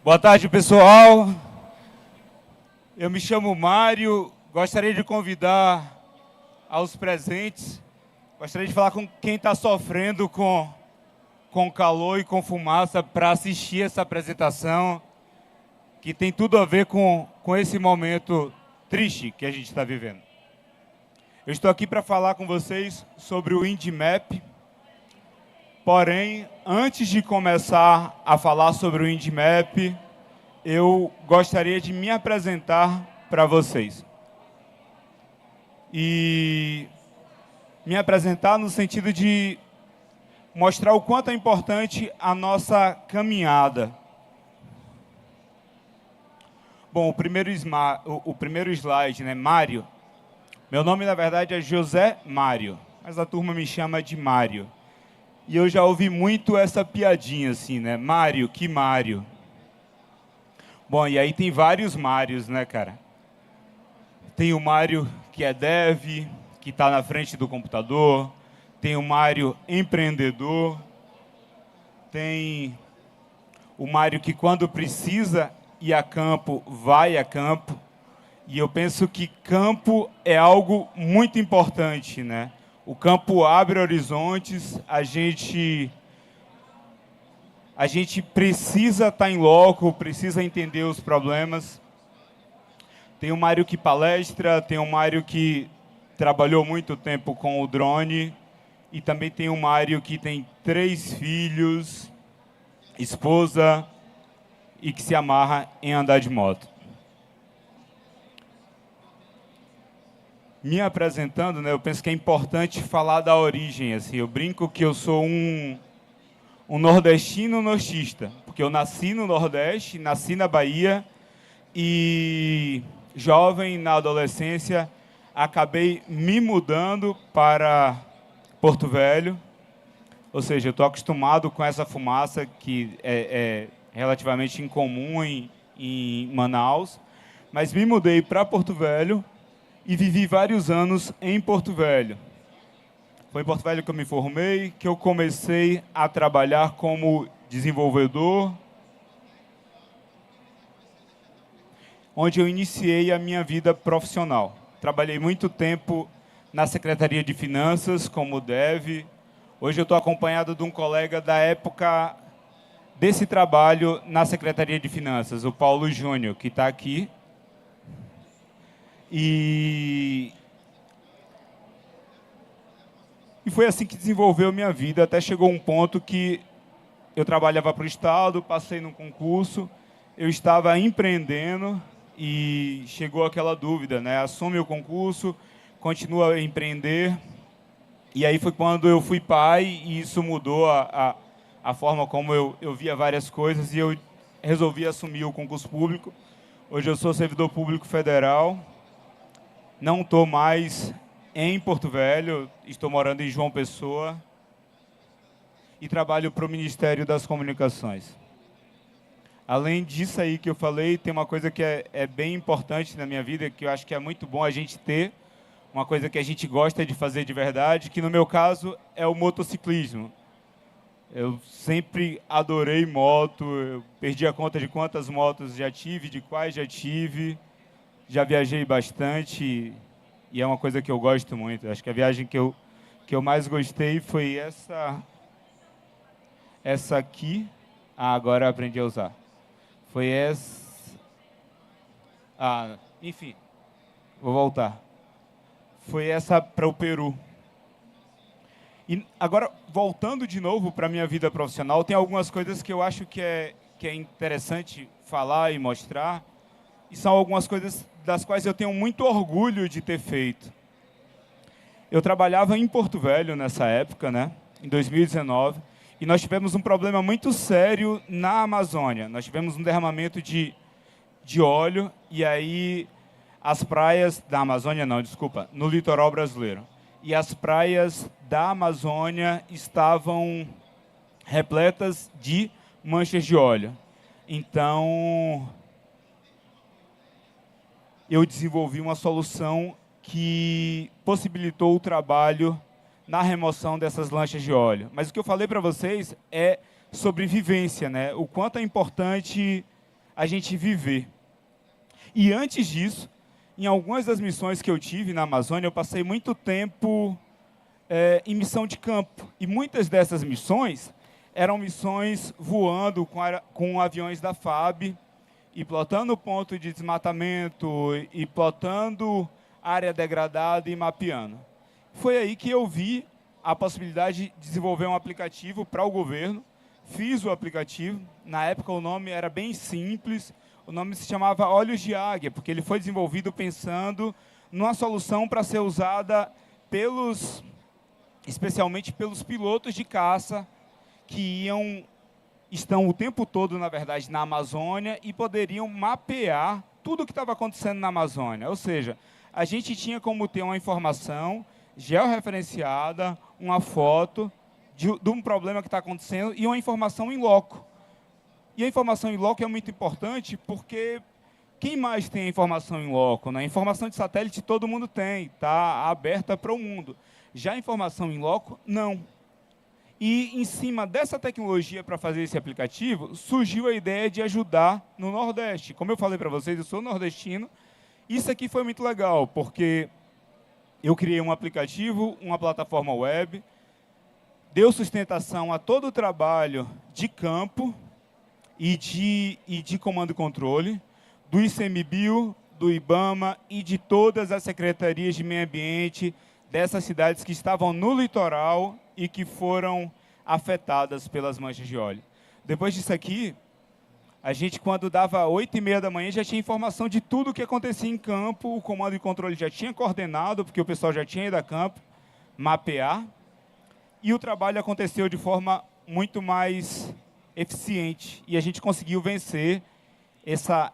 Boa tarde, pessoal. Eu me chamo Mário. Gostaria de convidar aos presentes. Gostaria de falar com quem está sofrendo com calor e com fumaça para assistir essa apresentação, que tem tudo a ver com esse momento triste que a gente está vivendo. Eu estou aqui para falar com vocês sobre o INDMAP. Porém, antes de começar a falar sobre o INDMAP, eu gostaria de me apresentar para vocês. E me apresentar no sentido de mostrar o quanto é importante a nossa caminhada. Bom, o primeiro slide, né, Mário. Meu nome, na verdade, é José Mário, mas a turma me chama de Mário. E eu já ouvi muito essa piadinha assim, né? Mário, que Mário. Bom, e aí tem vários Mários, né, cara? Tem o Mário que é dev, que está na frente do computador. Tem o Mário empreendedor. Tem o Mário que, quando precisa ir a campo, vai a campo. E eu penso que campo é algo muito importante, né? O campo abre horizontes, a gente precisa estar em loco, precisa entender os problemas. Tem o Mário que palestra, tem o Mário que trabalhou muito tempo com o drone, e também tem o Mário que tem 3 filhos, esposa, e que se amarra em andar de moto. Me apresentando, né, eu penso que é importante falar da origem. Assim, eu brinco que eu sou um nordestino nortista, porque eu nasci no Nordeste, nasci na Bahia, e jovem, na adolescência, acabei me mudando para Porto Velho. Ou seja, eu estou acostumado com essa fumaça que é relativamente incomum em Manaus, mas me mudei para Porto Velho e vivi vários anos em Porto Velho. Foi em Porto Velho que eu me formei, que eu comecei a trabalhar como desenvolvedor, onde eu iniciei a minha vida profissional. Trabalhei muito tempo na Secretaria de Finanças como dev. Hoje eu estou acompanhado de um colega da época desse trabalho na Secretaria de Finanças, o Paulo Júnior, que está aqui. E foi assim que desenvolveu minha vida, até chegou um ponto que eu trabalhava para o Estado, passei num concurso, eu estava empreendendo e chegou aquela dúvida, né? Assume o concurso, continua a empreender. E aí foi quando eu fui pai e isso mudou a forma como eu via várias coisas, e eu resolvi assumir o concurso público. Hoje eu sou servidor público federal. Não estou mais em Porto Velho, estou morando em João Pessoa e trabalho para o Ministério das Comunicações. Além disso aí que eu falei, tem uma coisa que é bem importante na minha vida, que eu acho que é muito bom a gente ter, uma coisa que a gente gosta de fazer de verdade, que no meu caso é o motociclismo. Eu sempre adorei moto, eu perdi a conta de quantas motos já tive, de quais já tive. Já viajei bastante e é uma coisa que eu gosto muito. Acho que a viagem que eu mais gostei foi essa aqui. Agora eu aprendi a usar. Foi essa... enfim, vou voltar. Foi essa para o Peru. E agora, voltando de novo para a minha vida profissional, tem algumas coisas que eu acho que é interessante falar e mostrar. E são algumas coisas das quais eu tenho muito orgulho de ter feito. Eu trabalhava em Porto Velho nessa época, né, em 2019, e nós tivemos um problema muito sério na Amazônia. Nós tivemos um derramamento de óleo, e aí as praias da Amazônia, não, desculpa, no litoral brasileiro. E as praias da Amazônia estavam repletas de manchas de óleo. Então eu desenvolvi uma solução que possibilitou o trabalho na remoção dessas lanchas de óleo. Mas o que eu falei para vocês é sobre vivência, né? O quanto é importante a gente viver. E antes disso, em algumas das missões que eu tive na Amazônia, eu passei muito tempo em missão de campo. E muitas dessas missões eram missões voando com aviões da FAB, e plotando ponto de desmatamento, e plotando área degradada e mapeando. Foi aí que eu vi a possibilidade de desenvolver um aplicativo para o governo. Fiz o aplicativo, na época o nome era bem simples, o nome se chamava Olhos de Águia, porque ele foi desenvolvido pensando numa solução para ser usada especialmente pelos pilotos de caça que estão o tempo todo, na verdade, na Amazônia e poderiam mapear tudo o que estava acontecendo na Amazônia. Ou seja, a gente tinha como ter uma informação georreferenciada, uma foto de um problema que está acontecendo e uma informação em loco. E a informação em loco é muito importante porque quem mais tem a informação em loco? Né? A informação de satélite todo mundo tem, está aberta para o mundo. Já a informação em loco, não. E, em cima dessa tecnologia para fazer esse aplicativo, surgiu a ideia de ajudar no Nordeste. Como eu falei para vocês, eu sou nordestino. Isso aqui foi muito legal, porque eu criei um aplicativo, uma plataforma web, deu sustentação a todo o trabalho de campo e de comando e controle, do ICMBio, do IBAMA e de todas as secretarias de meio ambiente dessas cidades que estavam no litoral e que foram afetadas pelas manchas de óleo. Depois disso aqui, a gente, quando dava 8h30 da manhã, já tinha informação de tudo o que acontecia em campo, o comando e controle já tinha coordenado, porque o pessoal já tinha ido a campo, mapear, e o trabalho aconteceu de forma muito mais eficiente, e a gente conseguiu vencer essa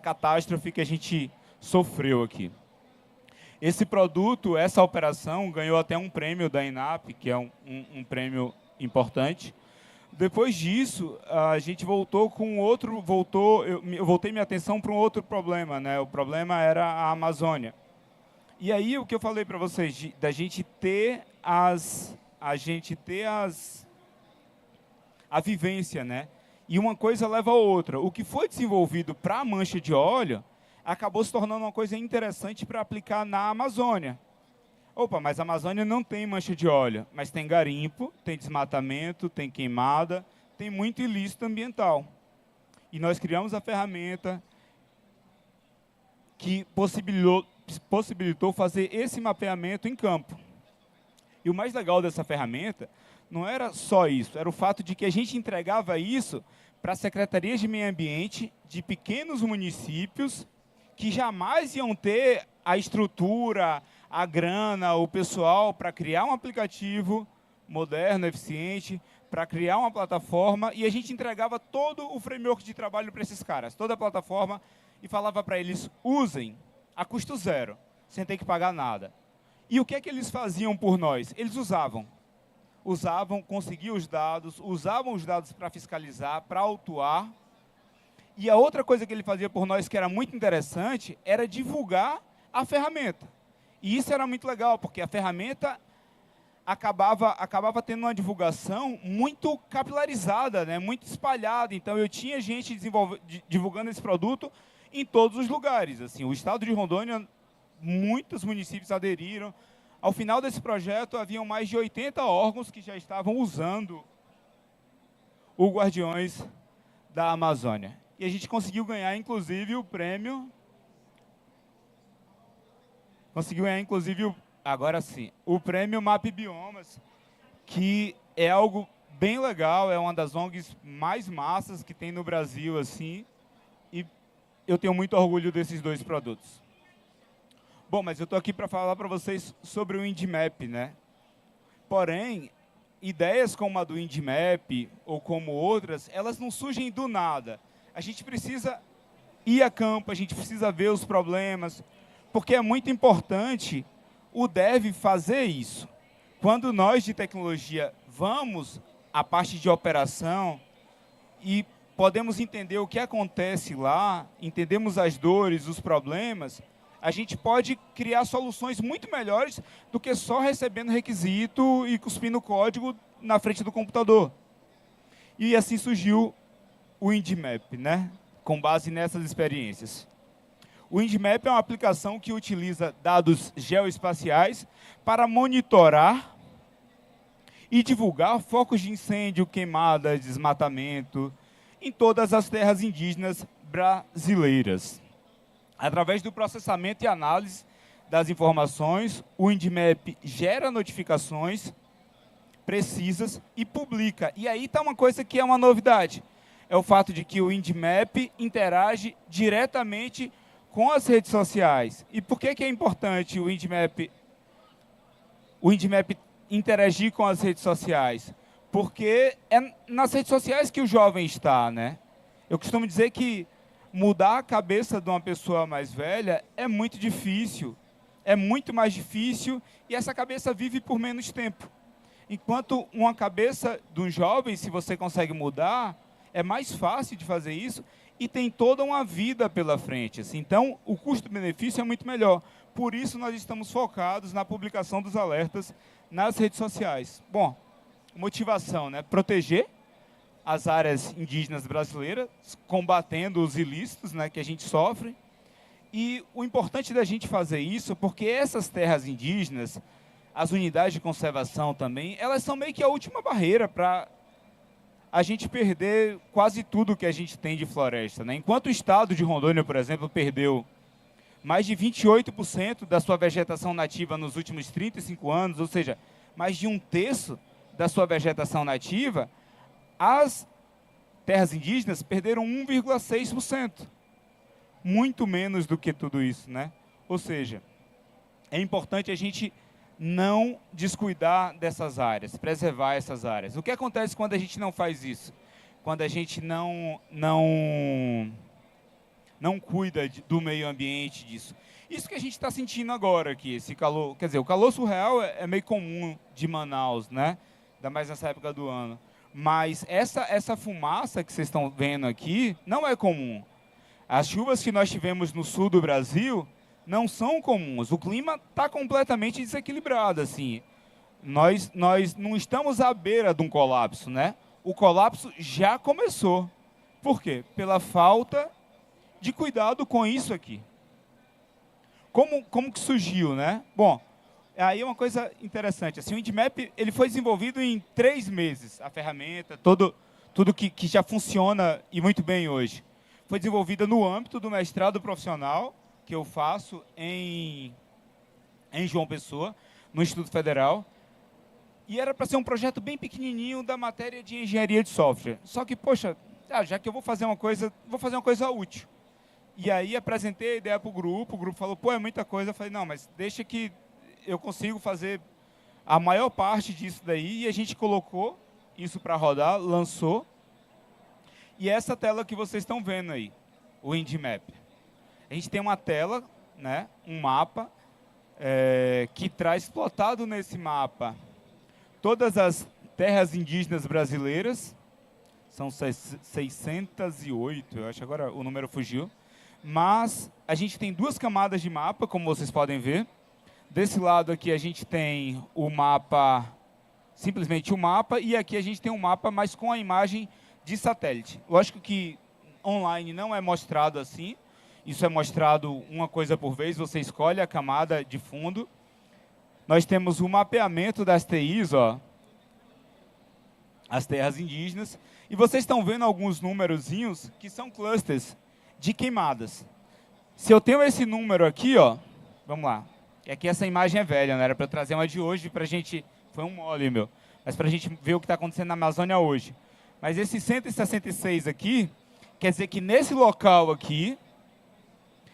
catástrofe que a gente sofreu aqui. Esse produto, essa operação, ganhou até um prêmio da INAP, que é um prêmio importante. Depois disso, a gente voltou com outro, eu voltei minha atenção para um outro problema, né? O problema era a Amazônia. E aí, o que eu falei para vocês, da gente ter a vivência, né? E uma coisa leva a outra. O que foi desenvolvido para a mancha de óleo acabou se tornando uma coisa interessante para aplicar na Amazônia. Opa, mas a Amazônia não tem mancha de óleo, mas tem garimpo, tem desmatamento, tem queimada, tem muito ilícito ambiental. E nós criamos a ferramenta que possibilitou fazer esse mapeamento em campo. E o mais legal dessa ferramenta não era só isso, era o fato de que a gente entregava isso para secretarias de meio ambiente de pequenos municípios que jamais iam ter a estrutura, a grana, o pessoal para criar um aplicativo moderno, eficiente, para criar uma plataforma, e a gente entregava todo o framework de trabalho para esses caras, toda a plataforma, e falava para eles, usem a custo zero, sem ter que pagar nada. E o que é que eles faziam por nós? Eles conseguiam os dados, usavam os dados para fiscalizar, para autuar. E a outra coisa que ele fazia por nós, que era muito interessante, era divulgar a ferramenta. E isso era muito legal, porque a ferramenta acabava tendo uma divulgação muito capilarizada, né? Muito espalhada. Então, eu tinha gente divulgando esse produto em todos os lugares. Assim, o estado de Rondônia, muitos municípios aderiram. Ao final desse projeto, haviam mais de 80 órgãos que já estavam usando o Guardiões da Amazônia. E a gente conseguiu ganhar, inclusive, o prêmio. Conseguiu ganhar, inclusive, agora sim, o prêmio MAP Biomas, que é algo bem legal, é uma das ONGs mais massas que tem no Brasil, assim, e eu tenho muito orgulho desses dois produtos. Bom, mas eu estou aqui para falar para vocês sobre o INDMAP, né? Porém, ideias como a do INDMAP, ou como outras, elas não surgem do nada. A gente precisa ir a campo, a gente precisa ver os problemas, porque é muito importante o dev fazer isso. Quando nós de tecnologia vamos à parte de operação e podemos entender o que acontece lá, entendemos as dores, os problemas, a gente pode criar soluções muito melhores do que só recebendo requisito e cuspindo código na frente do computador. E assim surgiu o Windmap, né? Com base nessas experiências. O Windmap é uma aplicação que utiliza dados geoespaciais para monitorar e divulgar focos de incêndio, queimadas, desmatamento em todas as terras indígenas brasileiras. Através do processamento e análise das informações, o Windmap gera notificações precisas e publica. E aí está uma coisa que é uma novidade. É o fato de que o Windmap interage diretamente com as redes sociais. E por que é importante o Windmap interagir com as redes sociais? Porque é nas redes sociais que o jovem está, né? Eu costumo dizer que mudar a cabeça de uma pessoa mais velha é muito difícil, é muito mais difícil, e essa cabeça vive por menos tempo. Enquanto uma cabeça de um jovem, se você consegue mudar, é mais fácil de fazer isso e tem toda uma vida pela frente. Assim. Então, o custo-benefício é muito melhor. Por isso, nós estamos focados na publicação dos alertas nas redes sociais. Bom, motivação, né? Proteger as áreas indígenas brasileiras, combatendo os ilícitos, né, que a gente sofre. E o importante da gente fazer isso, porque essas terras indígenas, as unidades de conservação também, elas são meio que a última barreira para a gente perder quase tudo que a gente tem de floresta, né? Enquanto o estado de Rondônia, por exemplo, perdeu mais de 28% da sua vegetação nativa nos últimos 35 anos, ou seja, mais de um terço da sua vegetação nativa, as terras indígenas perderam 1,6%. Muito menos do que tudo isso, né? Ou seja, é importante a gente não descuidar dessas áreas, preservar essas áreas. O que acontece quando a gente não faz isso? Quando a gente não cuida do meio ambiente disso. Isso que a gente está sentindo agora aqui, esse calor, quer dizer, o calor surreal é meio comum de Manaus, né? Ainda mais nessa época do ano. Mas essa fumaça que vocês estão vendo aqui não é comum. As chuvas que nós tivemos no sul do Brasil não são comuns. O clima está completamente desequilibrado, assim. Nós não estamos à beira de um colapso, né? O colapso já começou. Por quê? Pela falta de cuidado com isso aqui. Como que surgiu, né? Bom, aí é uma coisa interessante. Assim, o Windmap ele foi desenvolvido em 3 meses. A ferramenta, tudo que já funciona e muito bem hoje. Foi desenvolvida no âmbito do mestrado profissional, que eu faço em João Pessoa, no Instituto Federal. E era para ser um projeto bem pequenininho da matéria de engenharia de software. Só que, poxa, já que eu vou fazer uma coisa útil. E aí apresentei a ideia para o grupo falou, pô, é muita coisa. Eu falei, não, mas deixa que eu consigo fazer a maior parte disso daí. E a gente colocou isso para rodar, lançou. E essa tela que vocês estão vendo aí, o Windmap. A gente tem uma tela, né, um mapa, que traz plotado nesse mapa todas as terras indígenas brasileiras. São 608, eu acho, agora o número fugiu. Mas a gente tem 2 camadas de mapa, como vocês podem ver. Desse lado aqui a gente tem o mapa, simplesmente o mapa, e aqui a gente tem um mapa, mas com a imagem de satélite. Lógico que online não é mostrado assim, isso é mostrado uma coisa por vez, você escolhe a camada de fundo. Nós temos o mapeamento das TIs, ó, as terras indígenas, e vocês estão vendo alguns númerozinhos que são clusters de queimadas. Se eu tenho esse número aqui, ó, vamos lá, é que essa imagem é velha, não era para eu trazer uma de hoje, para a gente, foi um mole, meu, mas para a gente ver o que está acontecendo na Amazônia hoje. Mas esse 166 aqui, quer dizer que nesse local aqui,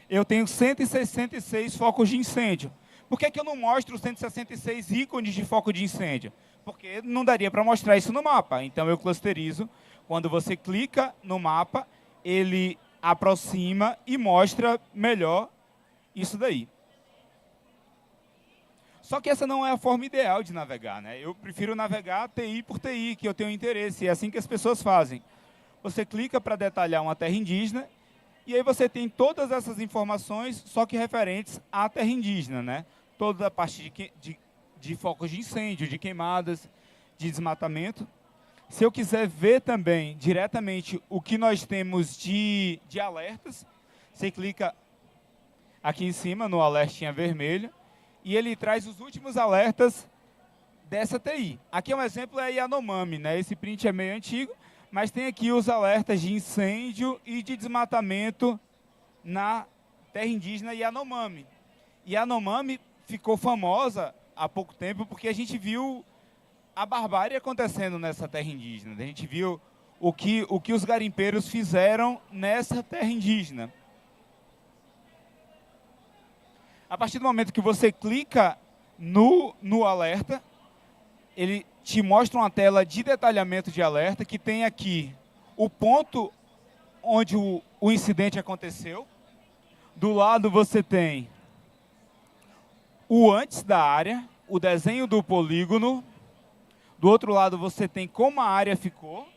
eu tenho 166 focos de incêndio. Por que eu não mostro os 166 ícones de foco de incêndio? Porque não daria para mostrar isso no mapa. Então eu clusterizo. Quando você clica no mapa, ele aproxima e mostra melhor isso daí. Só que essa não é a forma ideal de navegar, né? Eu prefiro navegar TI por TI, que eu tenho interesse. É assim que as pessoas fazem. Você clica para detalhar uma terra indígena, e aí você tem todas essas informações, só que referentes à terra indígena, né? Toda a parte de focos de incêndio, de queimadas. de desmatamento. Se eu quiser ver também diretamente o que nós temos de alertas, você clica aqui em cima no alertinha vermelho e ele traz os últimos alertas dessa TI. Aqui é um exemplo, é Yanomami, né? Esse print é meio antigo, mas tem aqui os alertas de incêndio e de desmatamento na terra indígena Yanomami. Yanomami ficou famosa há pouco tempo porque a gente viu a barbárie acontecendo nessa terra indígena. A gente viu o que os garimpeiros fizeram nessa terra indígena. A partir do momento que você clica no alerta, ele te mostra uma tela de detalhamento de alerta, que tem aqui o ponto onde o incidente aconteceu. Do lado você tem o antes da área, o desenho do polígono. Do outro lado você tem como a área ficou,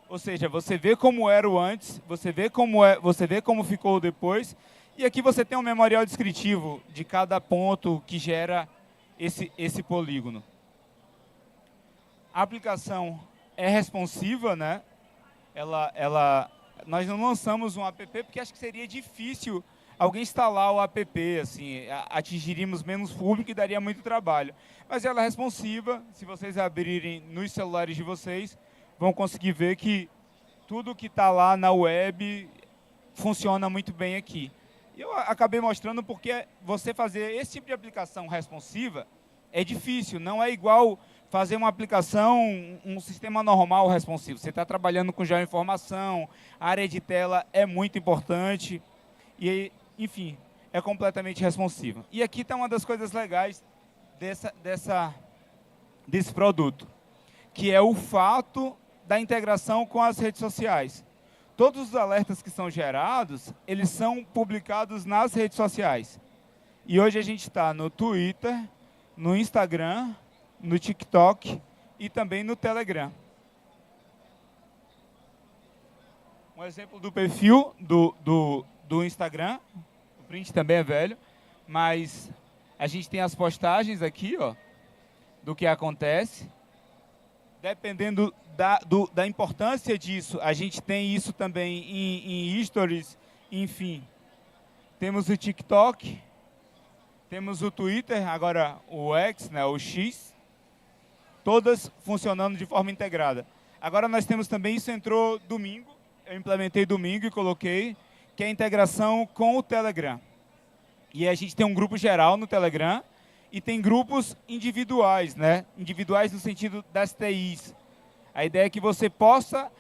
ou seja, você vê como era o antes, você vê como ficou o depois. E aqui você tem um memorial descritivo de cada ponto que gera esse polígono. A aplicação é responsiva, né? Nós não lançamos um app porque acho que seria difícil alguém instalar o app, assim, atingiríamos menos público e daria muito trabalho. Mas ela é responsiva, se vocês abrirem nos celulares de vocês, vão conseguir ver que tudo que está lá na web funciona muito bem aqui. E eu acabei mostrando porque você fazer esse tipo de aplicação responsiva é difícil, não é igual fazer uma aplicação, um sistema normal responsivo. Você está trabalhando com geoinformação, a área de tela é muito importante e, enfim, é completamente responsiva. E aqui está uma das coisas legais desse produto, que é o fato da integração com as redes sociais. Todos os alertas que são gerados, eles são publicados nas redes sociais. E hoje a gente está no Twitter, no Instagram, no TikTok e também no Telegram. Um exemplo do perfil do Instagram, o print também é velho, mas a gente tem as postagens aqui, ó, do que acontece. Dependendo da importância disso, a gente tem isso também em stories, enfim. Temos o TikTok, temos o Twitter, agora o X, né, o X, todas funcionando de forma integrada. Agora nós temos também, isso entrou domingo, eu implementei domingo e coloquei, que é a integração com o Telegram. E a gente tem um grupo geral no Telegram e tem grupos individuais, né? Individuais no sentido das TIs. A ideia é que você possa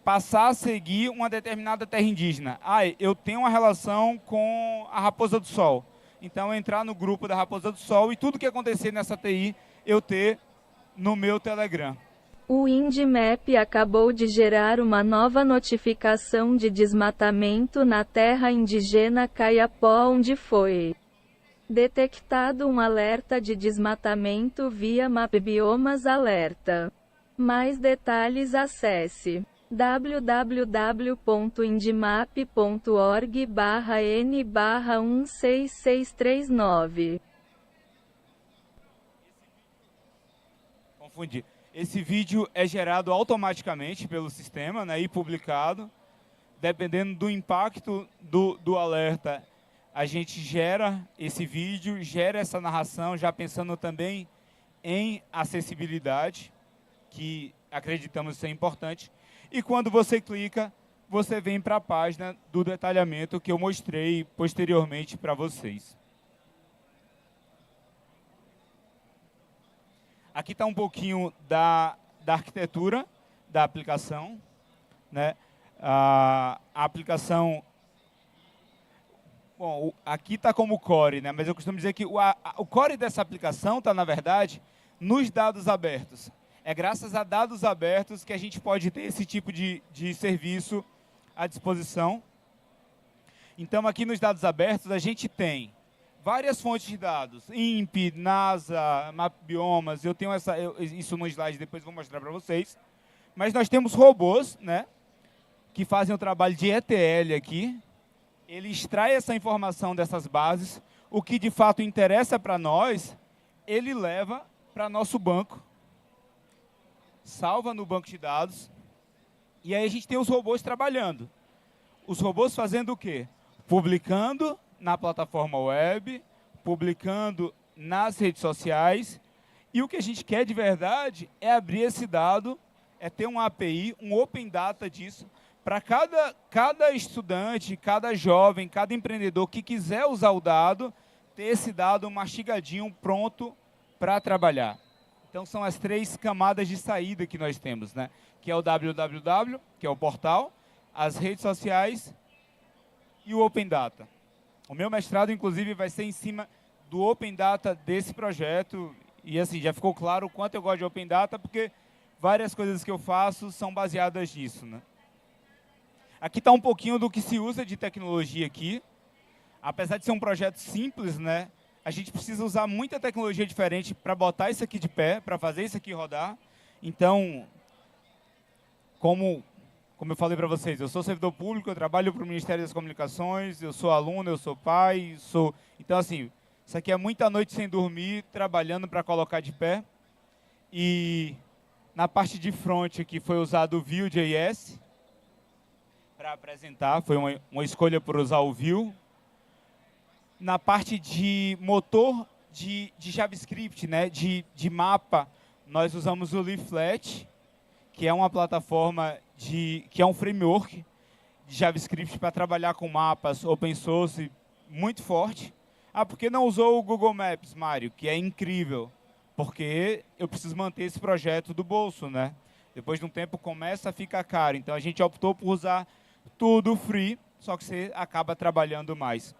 passar a seguir uma determinada terra indígena. Eu tenho uma relação com a Raposa do Sol. Então, entrar no grupo da Raposa do Sol e tudo que acontecer nessa TI, eu ter no meu Telegram. O INDMAP acabou de gerar uma nova notificação de desmatamento na terra indígena Caiapó, onde foi detectado um alerta de desmatamento via MapBiomas Alerta. Mais detalhes acesse www.indmap.org/n/16639. Confundi. Esse vídeo é gerado automaticamente pelo sistema, né, e publicado. Dependendo do impacto do alerta, a gente gera esse vídeo, gera essa narração, já pensando também em acessibilidade, que acreditamos ser importante. E quando você clica, você vem para a página do detalhamento que eu mostrei posteriormente para vocês. Aqui está um pouquinho da arquitetura da aplicação, né? A aplicação, bom, aqui está como core, né? Mas eu costumo dizer que o core dessa aplicação está, na verdade, nos dados abertos. É graças a dados abertos que a gente pode ter esse tipo de serviço à disposição. Então, aqui nos dados abertos, a gente tem várias fontes de dados, INPE, NASA, MapBiomas, eu tenho isso no slide, depois vou mostrar para vocês. Mas nós temos robôs, né, que fazem o trabalho de ETL aqui. Ele extrai essa informação dessas bases, o que de fato interessa para nós, ele leva para nosso banco. salva no banco de dados, e aí a gente tem os robôs trabalhando. Os robôs fazendo o quê? Publicando na plataforma web, publicando nas redes sociais, e o que a gente quer de verdade é abrir esse dado, é ter uma API, um Open Data disso, para cada estudante, cada jovem, cada empreendedor que quiser usar o dado, ter esse dado mastigadinho, pronto para trabalhar. Então, são as 3 camadas de saída que nós temos, né? Que é o www, que é o portal, as redes sociais e o Open Data. O meu mestrado, inclusive, vai ser em cima do Open Data desse projeto. E, assim, já ficou claro o quanto eu gosto de Open Data, porque várias coisas que eu faço são baseadas nisso, né? Aqui está um pouquinho do que se usa de tecnologia aqui. Apesar de ser um projeto simples, né? A gente precisa usar muita tecnologia diferente para botar isso aqui de pé, para fazer isso aqui rodar. Então, como eu falei para vocês, eu sou servidor público, eu trabalho para o Ministério das Comunicações, eu sou aluno, eu sou pai, sou... Então, assim, isso aqui é muita noite sem dormir, trabalhando para colocar de pé. E na parte de front aqui foi usado o Vue.js para apresentar, foi uma escolha por usar o Vue. Na parte de motor de JavaScript, né, de mapa, nós usamos o Leaflet, que é uma plataforma, que é um framework de JavaScript para trabalhar com mapas open source muito forte. Ah, por que não usou o Google Maps, Mário? Que é incrível, porque eu preciso manter esse projeto do bolso, né? Depois de um tempo começa a ficar caro, então a gente optou por usar tudo free, só que você acaba trabalhando mais.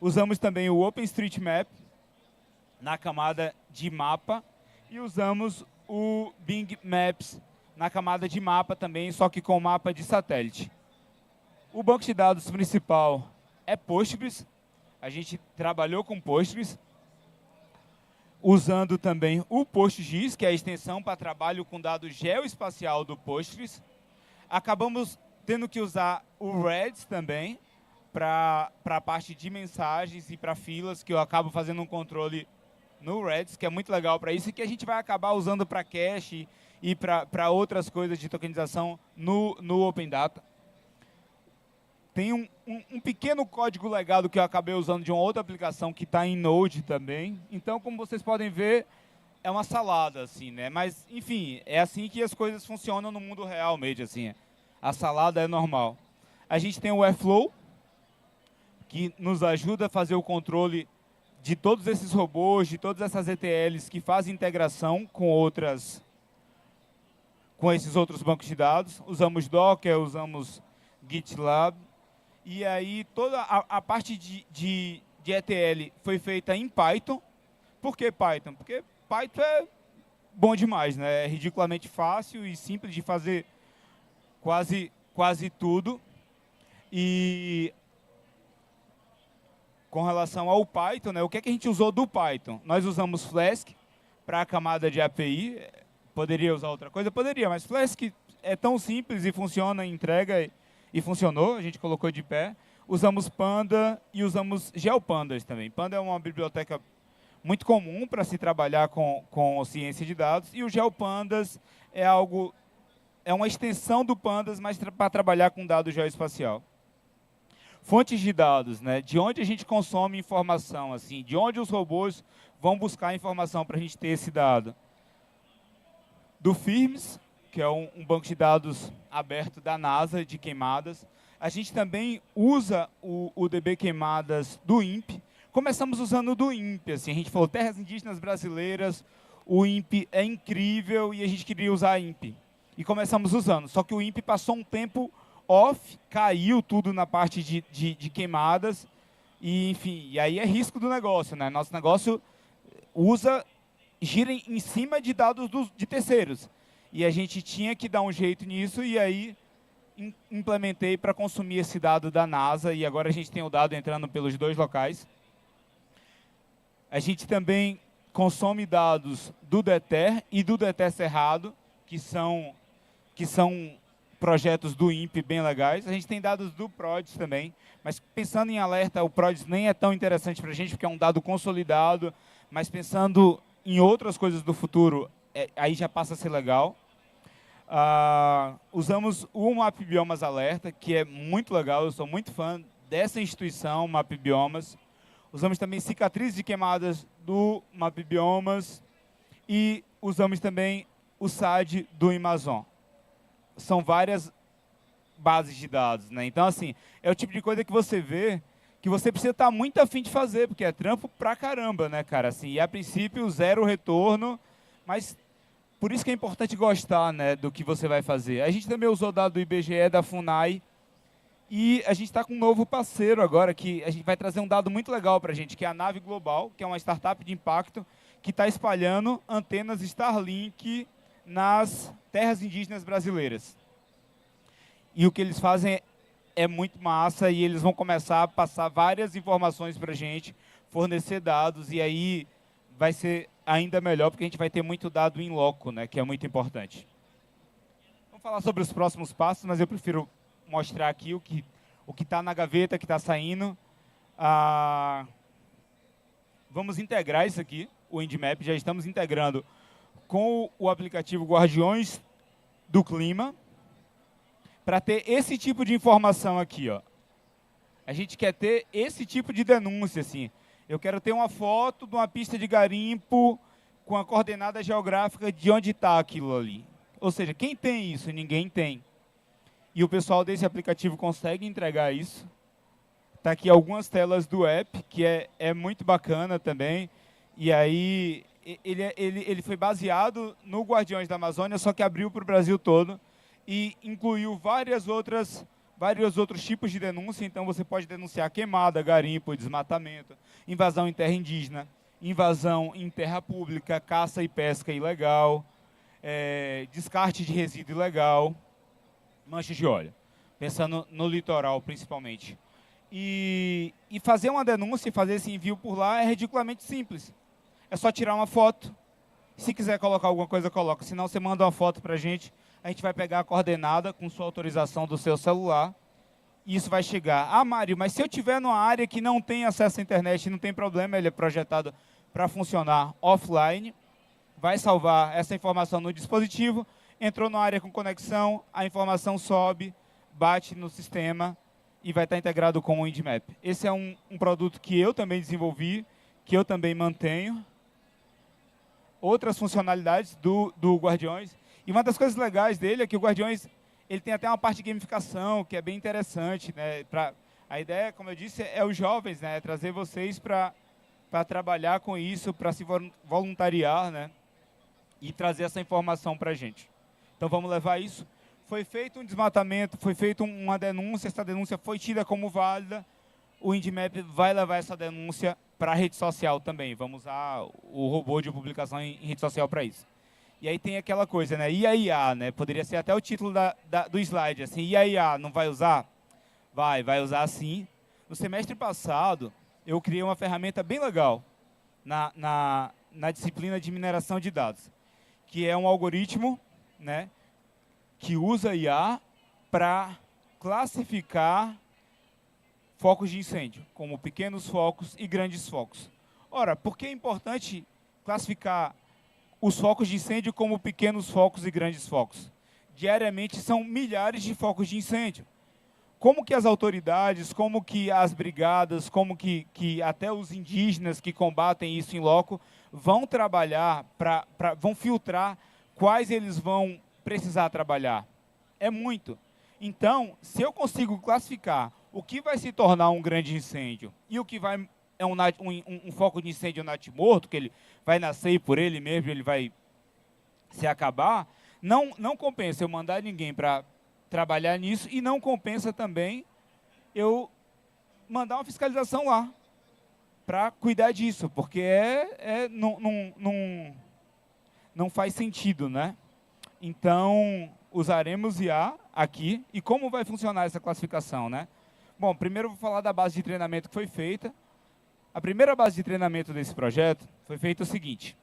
Usamos também o OpenStreetMap na camada de mapa e usamos o Bing Maps na camada de mapa também, só que com mapa de satélite. O banco de dados principal é Postgres. A gente trabalhou com Postgres, usando também o PostGIS, que é a extensão para trabalho com dados geoespacial do Postgres. Acabamos tendo que usar o Redis também, para a parte de mensagens e para filas, que eu acabo fazendo um controle no Redis, que é muito legal para isso, e que a gente vai acabar usando para cache e para outras coisas de tokenização no Open Data. Tem um pequeno código legado que eu acabei usando de uma outra aplicação que está em Node também. Então, como vocês podem ver, é uma salada, assim, né? Mas, enfim, é assim que as coisas funcionam no mundo real mesmo, assim. A salada é normal. A gente tem o Airflow, que nos ajuda a fazer o controle de todos esses robôs, de todas essas ETLs que fazem integração com esses outros bancos de dados. Usamos Docker, usamos GitLab. E aí toda a parte de ETL foi feita em Python. Por que Python? Porque Python é bom demais, né? É ridiculamente fácil e simples de fazer quase tudo. E com relação ao Python, né, o que é que a gente usou do Python? Nós usamos Flask para a camada de API. Poderia usar outra coisa? Poderia, mas Flask é tão simples e funciona, entrega e funcionou. A gente colocou de pé. Usamos Panda e usamos GeoPandas também. Panda é uma biblioteca muito comum para se trabalhar com ciência de dados. E o GeoPandas é uma extensão do Pandas, mas para trabalhar com dado geoespacial. Fontes de dados, né? De onde a gente consome informação, assim, de onde os robôs vão buscar informação para a gente ter esse dado. Do FIRMS, que é um banco de dados aberto da NASA de queimadas. A gente também usa o DB Queimadas do INPE. Começamos usando o do INPE, assim, a gente falou terras indígenas brasileiras, o INPE é incrível e a gente queria usar INPE. E começamos usando, só que o INPE passou um tempo off, caiu tudo na parte de queimadas, e enfim, e aí é risco do negócio, né? Nosso negócio gira em cima de dados de terceiros. E a gente tinha que dar um jeito nisso, e aí implementei para consumir esse dado da NASA, e agora a gente tem o dado entrando pelos 2 locais. A gente também consome dados do DETER e do DETER Cerrado, que são projetos do INPE bem legais. A gente tem dados do PRODES também, mas pensando em alerta, o PRODES nem é tão interessante para a gente, porque é um dado consolidado, mas pensando em outras coisas do futuro, aí já passa a ser legal. Usamos o Map Biomas Alerta, que é muito legal, eu sou muito fã dessa instituição, Map Biomas. Usamos também cicatrizes de queimadas do Map Biomas e usamos também o SAD do Amazon. São várias bases de dados, né? Então, assim, é o tipo de coisa que você vê que você precisa estar muito afim de fazer, porque é trampo pra caramba, né, cara? Assim, e a princípio, zero retorno, mas por isso que é importante gostar, né, do que você vai fazer. A gente também usou dado do IBGE, da FUNAI, e a gente está com um novo parceiro agora, que a gente vai trazer um dado muito legal para a gente, que é a Nave Global, que é uma startup de impacto, que está espalhando antenas Starlink nas terras indígenas brasileiras. E o que eles fazem é muito massa, e eles vão começar a passar várias informações para a gente, fornecer dados, e aí vai ser ainda melhor, porque a gente vai ter muito dado em loco, né, que é muito importante. Vamos falar sobre os próximos passos, mas eu prefiro mostrar aqui o que está na gaveta, que está saindo. Vamos integrar isso aqui, o Windmap, já estamos integrando com o aplicativo Guardiões do Clima, para ter esse tipo de informação aqui, ó. A gente quer ter esse tipo de denúncia, assim. Eu quero ter uma foto de uma pista de garimpo com a coordenada geográfica de onde está aquilo ali. Ou seja, quem tem isso? Ninguém tem. E o pessoal desse aplicativo consegue entregar isso. Está aqui algumas telas do app, que é muito bacana também. E aí, ele foi baseado no Guardiões da Amazônia, só que abriu para o Brasil todo e incluiu vários outros tipos de denúncia. Então, você pode denunciar queimada, garimpo, desmatamento, invasão em terra indígena, invasão em terra pública, caça e pesca ilegal, descarte de resíduo ilegal, manchas de óleo, pensando no litoral principalmente. E fazer uma denúncia e fazer esse envio por lá é ridiculamente simples. É só tirar uma foto. Se quiser colocar alguma coisa, coloca. Se não, você manda uma foto para a gente vai pegar a coordenada com sua autorização do seu celular e isso vai chegar. Ah, Mário, mas se eu estiver numa área que não tem acesso à internet, não tem problema, ele é projetado para funcionar offline, vai salvar essa informação no dispositivo, entrou numa área com conexão, a informação sobe, bate no sistema e vai estar integrado com o Windmap. Esse é um produto que eu também desenvolvi, que eu também mantenho. Outras funcionalidades do Guardiões. E uma das coisas legais dele é que o Guardiões ele tem até uma parte de gamificação, que é bem interessante, né? A ideia, como eu disse, é os jovens, né? Trazer vocês para trabalhar com isso, para se voluntariar, né? E trazer essa informação para a gente. Então, vamos levar isso. Foi feito um desmatamento, foi feita uma denúncia, essa denúncia foi tida como válida. O Windmap vai levar essa denúncia para a rede social também. Vamos usar o robô de publicação em rede social para isso. E aí tem aquela coisa, né? E a IA, né? Poderia ser até o título do slide, assim. E a IA não vai usar? Vai usar sim. No semestre passado, eu criei uma ferramenta bem legal na disciplina de mineração de dados, que é um algoritmo, né, que usa IA para classificar focos de incêndio, como pequenos focos e grandes focos. Ora, por que é importante classificar os focos de incêndio como pequenos focos e grandes focos? Diariamente são milhares de focos de incêndio. Como que as autoridades, como que as brigadas, como que até os indígenas que combatem isso em loco vão trabalhar, vão filtrar quais eles vão precisar trabalhar? É muito. Então, se eu consigo classificar o que vai se tornar um grande incêndio e o que é um foco de incêndio natimorto, que ele vai nascer e por ele mesmo ele vai se acabar, não compensa eu mandar ninguém para trabalhar nisso e não compensa também eu mandar uma fiscalização lá para cuidar disso, porque não faz sentido, né? Então, usaremos IA aqui. E como vai funcionar essa classificação, né? Bom, primeiro eu vou falar da base de treinamento que foi feita. A primeira base de treinamento desse projeto foi feita o seguinte.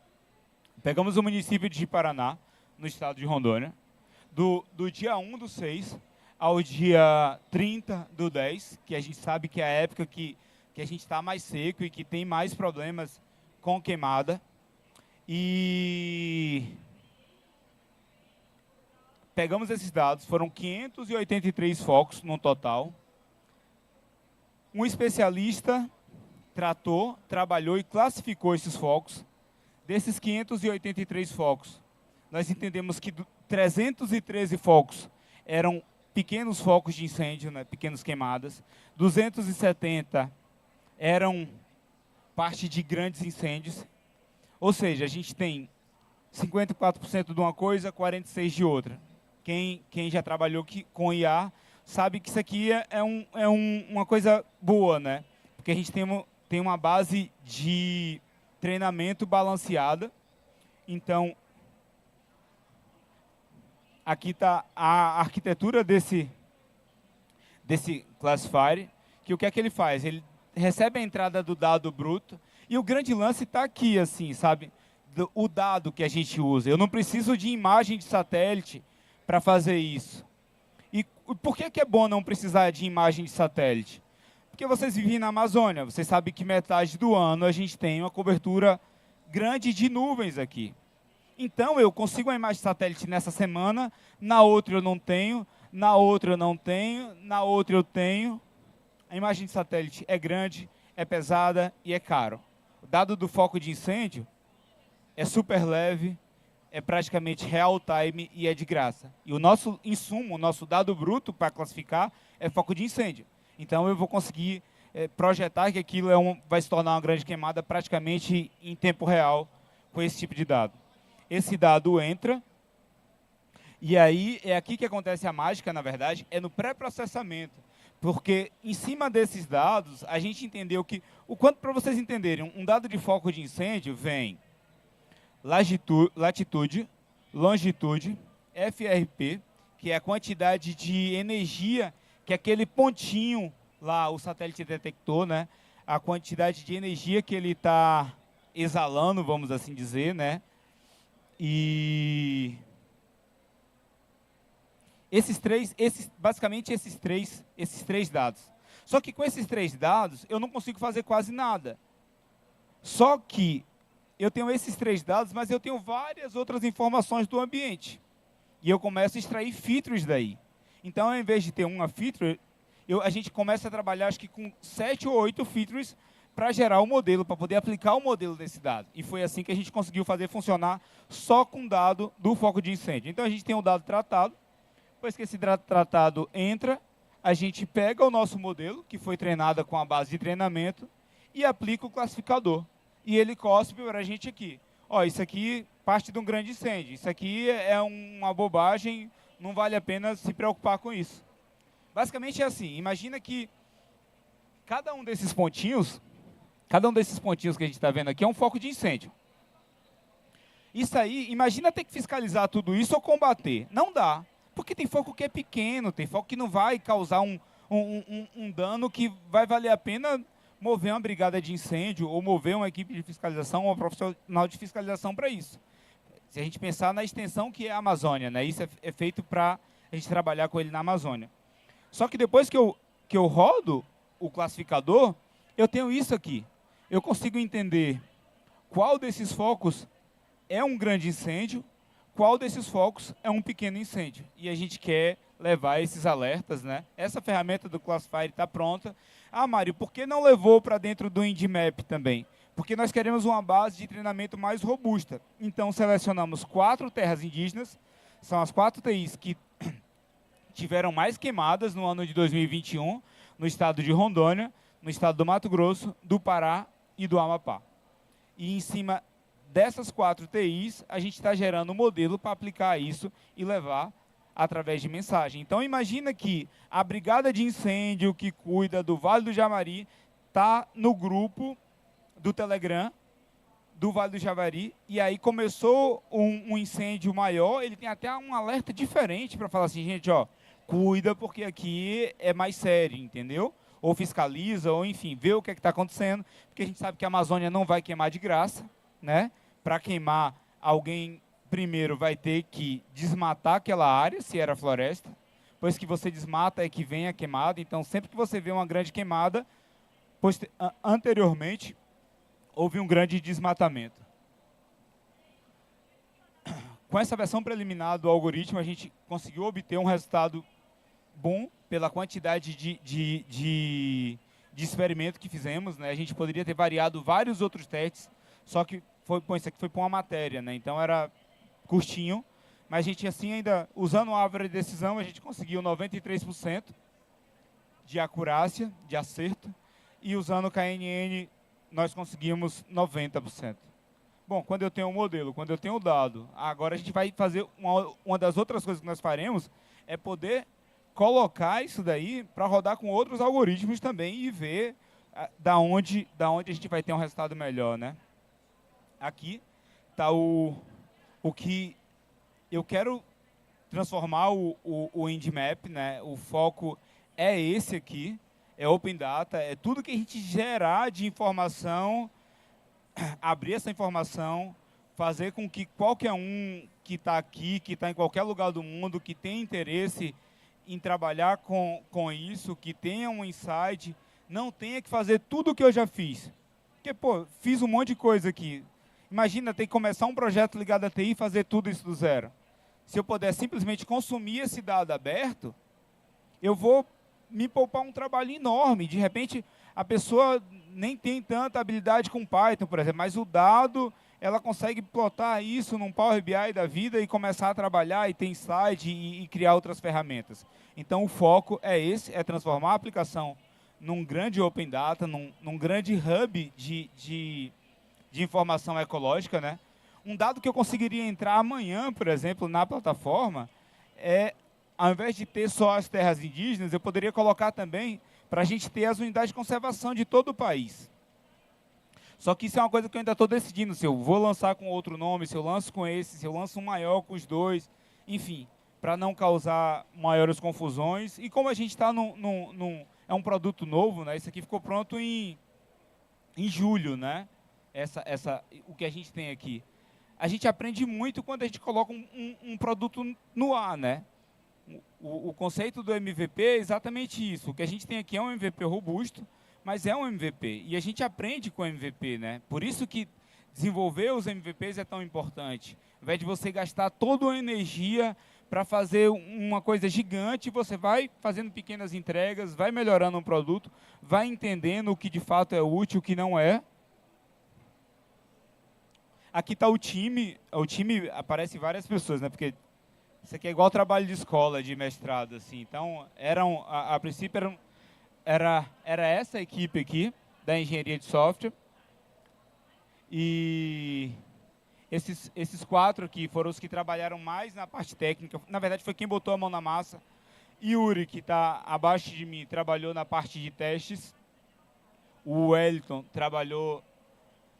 Pegamos o município de Paraná, no estado de Rondônia, do dia 1/6 ao dia 30/10, que a gente sabe que é a época que a gente está mais seco e que tem mais problemas com queimada. E pegamos esses dados, foram 583 focos no total. Um especialista tratou, trabalhou e classificou esses focos. Desses 583 focos, nós entendemos que 313 focos eram pequenos focos de incêndio, né, pequenas queimadas. 270 eram parte de grandes incêndios. Ou seja, a gente tem 54% de uma coisa, 46% de outra. Quem já trabalhou com IA sabe que isso aqui uma coisa boa, né? Porque a gente tem uma base de treinamento balanceada. Então, aqui está a arquitetura desse classifier, que o que é que ele faz? Ele recebe a entrada do dado bruto, e o grande lance está aqui, assim, sabe? O dado que a gente usa. Eu não preciso de imagem de satélite para fazer isso. E por que é bom não precisar de imagem de satélite? Porque vocês vivem na Amazônia, vocês sabem que metade do ano a gente tem uma cobertura grande de nuvens aqui. Então, eu consigo uma imagem de satélite nessa semana, na outra eu não tenho, na outra eu não tenho, na outra eu tenho. A imagem de satélite é grande, é pesada e é caro. O dado do foco de incêndio é super leve, é praticamente real time e é de graça. E o nosso insumo, o nosso dado bruto para classificar é foco de incêndio. Então, eu vou conseguir projetar que aquilo vai se tornar uma grande queimada praticamente em tempo real com esse tipo de dado. Esse dado entra, e aí é aqui que acontece a mágica, na verdade, é no pré-processamento. Porque em cima desses dados, a gente entendeu que, para vocês entenderem, um dado de foco de incêndio vem latitude, longitude, FRP, que é a quantidade de energia que aquele pontinho lá, o satélite detectou, né? A quantidade de energia que ele está exalando, vamos assim dizer, né? E basicamente esses três dados. Só que com esses 3 dados, eu não consigo fazer quase nada. Só que eu tenho esses 3 dados, mas eu tenho várias outras informações do ambiente. E eu começo a extrair features daí. Então, ao invés de ter uma feature, a gente começa a trabalhar, acho que com 7 ou 8 features para gerar o modelo, para poder aplicar o modelo desse dado. E foi assim que a gente conseguiu fazer funcionar só com dado do foco de incêndio. Então, a gente tem um dado tratado. Depois que esse dado tratado entra, a gente pega o nosso modelo, que foi treinado com a base de treinamento, e aplica o classificador. E ele cospe para a gente aqui. Ó, isso aqui parte de um grande incêndio. Isso aqui é uma bobagem, não vale a pena se preocupar com isso. Basicamente é assim, imagina que cada um desses pontinhos que a gente está vendo aqui é um foco de incêndio. Isso aí, imagina ter que fiscalizar tudo isso ou combater. Não dá, porque tem foco que é pequeno, tem foco que não vai causar um dano que vai valer a pena mover uma brigada de incêndio ou mover uma equipe de fiscalização ou um profissional de fiscalização para isso. Se a gente pensar na extensão que é a Amazônia, né? Isso é feito para a gente trabalhar com ele na Amazônia. Só que depois que eu rodo o classificador, eu tenho isso aqui. Eu consigo entender qual desses focos é um grande incêndio, qual desses focos é um pequeno incêndio. E a gente quer levar esses alertas, né? Essa ferramenta do Classifier está pronta. Ah, Mário, por que não levou para dentro do INDMAP também? Porque nós queremos uma base de treinamento mais robusta. Então, selecionamos 4 terras indígenas, são as 4 TIs que tiveram mais queimadas no ano de 2021, no estado de Rondônia, no estado do Mato Grosso, do Pará e do Amapá. E em cima dessas 4 TIs, a gente está gerando um modelo para aplicar isso e levar através de mensagem. Então, imagina que a brigada de incêndio que cuida do Vale do Javari está no grupo do Telegram do Vale do Javari, e aí começou um incêndio maior, ele tem até um alerta diferente para falar assim, gente, ó, cuida porque aqui é mais sério, entendeu? Ou fiscaliza, ou enfim, vê o que está acontecendo, porque a gente sabe que a Amazônia não vai queimar de graça, né? Para queimar, alguém primeiro vai ter que desmatar aquela área, se era floresta, depois que você desmata é que vem a queimada, então sempre que você vê uma grande queimada, anteriormente, houve um grande desmatamento. com essa versão preliminar do algoritmo, a gente conseguiu obter um resultado bom pela quantidade de experimento que fizemos, né? A gente poderia ter variado vários outros testes, só que isso aqui foi para uma matéria, né? Então era curtinho, mas a gente assim ainda, usando o árvore de decisão, a gente conseguiu 93% de acurácia, de acerto, e usando o KNN nós conseguimos 90%. Bom, quando eu tenho um modelo, quando eu tenho o dado, agora a gente vai fazer uma das outras coisas que nós faremos é poder colocar isso daí para rodar com outros algoritmos também e ver da onde a gente vai ter um resultado melhor, né? Aqui está o que eu quero transformar o Nmap, né? O foco é esse aqui, é Open Data, é tudo que a gente gerar de informação, abrir essa informação, fazer com que qualquer um que está aqui, que está em qualquer lugar do mundo, que tem interesse em trabalhar com isso, que tenha um insight, não tenha que fazer tudo o que eu já fiz. Porque, pô, fiz um monte de coisa aqui. Imagina ter que começar um projeto ligado à TI e fazer tudo isso do zero. Se eu puder simplesmente consumir esse dado aberto, eu vou me poupar um trabalho enorme. De repente, a pessoa nem tem tanta habilidade com Python, por exemplo, mas o dado, ela consegue plotar isso num Power BI da vida e começar a trabalhar e ter insight e criar outras ferramentas. Então, o foco é esse, é transformar a aplicação num grande Open Data, num grande hub de informação ecológica, né? Um dado que eu conseguiria entrar amanhã, por exemplo, na plataforma, ao invés de ter só as terras indígenas, eu poderia colocar também para a gente ter as unidades de conservação de todo o país. Só que isso é uma coisa que eu ainda estou decidindo, se eu vou lançar com outro nome, se eu lanço com esse, se eu lanço um maior com os dois, enfim, para não causar maiores confusões. E como a gente está é um produto novo, né? Isso aqui ficou pronto em julho, né? O que a gente tem aqui. A gente aprende muito quando a gente coloca um produto no ar, né? O conceito do MVP é exatamente isso. O que a gente tem aqui é um MVP robusto, mas é um MVP. E a gente aprende com o MVP, né? Por isso que desenvolver os MVPs é tão importante. Ao invés de você gastar toda a energia para fazer uma coisa gigante, você vai fazendo pequenas entregas, vai melhorando o produto, vai entendendo o que de fato é útil, o que não é. Aqui está o time. O time aparece várias pessoas, né? Porque isso aqui é igual trabalho de escola, de mestrado, assim. Então, a princípio, era essa equipe aqui, da engenharia de software. E esses 4 aqui foram os que trabalharam mais na parte técnica. Na verdade, foi quem botou a mão na massa. Yuri, que está abaixo de mim, trabalhou na parte de testes. O Wellington trabalhou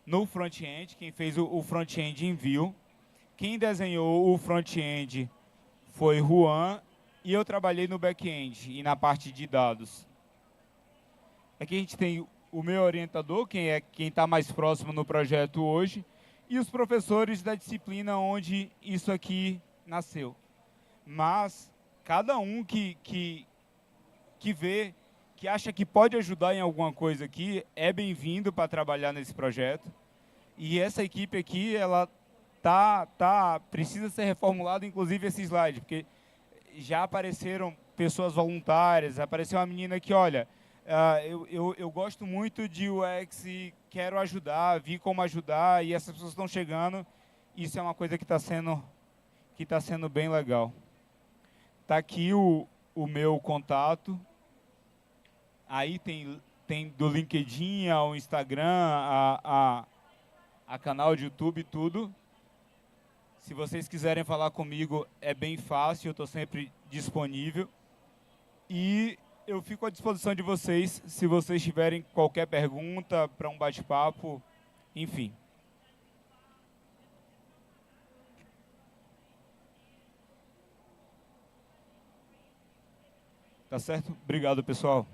no front-end, quem fez o front-end em Vue. Quem desenhou o front-end foi Juan, e eu trabalhei no back-end e na parte de dados. Aqui a gente tem o meu orientador, quem está mais próximo no projeto hoje, e os professores da disciplina onde isso aqui nasceu. Mas cada um que vê, que acha que pode ajudar em alguma coisa aqui, é bem-vindo para trabalhar nesse projeto. E essa equipe aqui, ela precisa ser reformulada, inclusive esse slide, porque já apareceram pessoas voluntárias, apareceu uma menina que, olha, eu gosto muito de UX e quero ajudar, vi como ajudar, e essas pessoas estão chegando. Isso é uma coisa que está sendo bem legal. Está aqui o meu contato. Aí tem do LinkedIn ao Instagram, a canal de YouTube, tudo. Se vocês quiserem falar comigo, é bem fácil, eu estou sempre disponível. E eu fico à disposição de vocês, se vocês tiverem qualquer pergunta para um bate-papo, enfim. Tá certo? Obrigado, pessoal.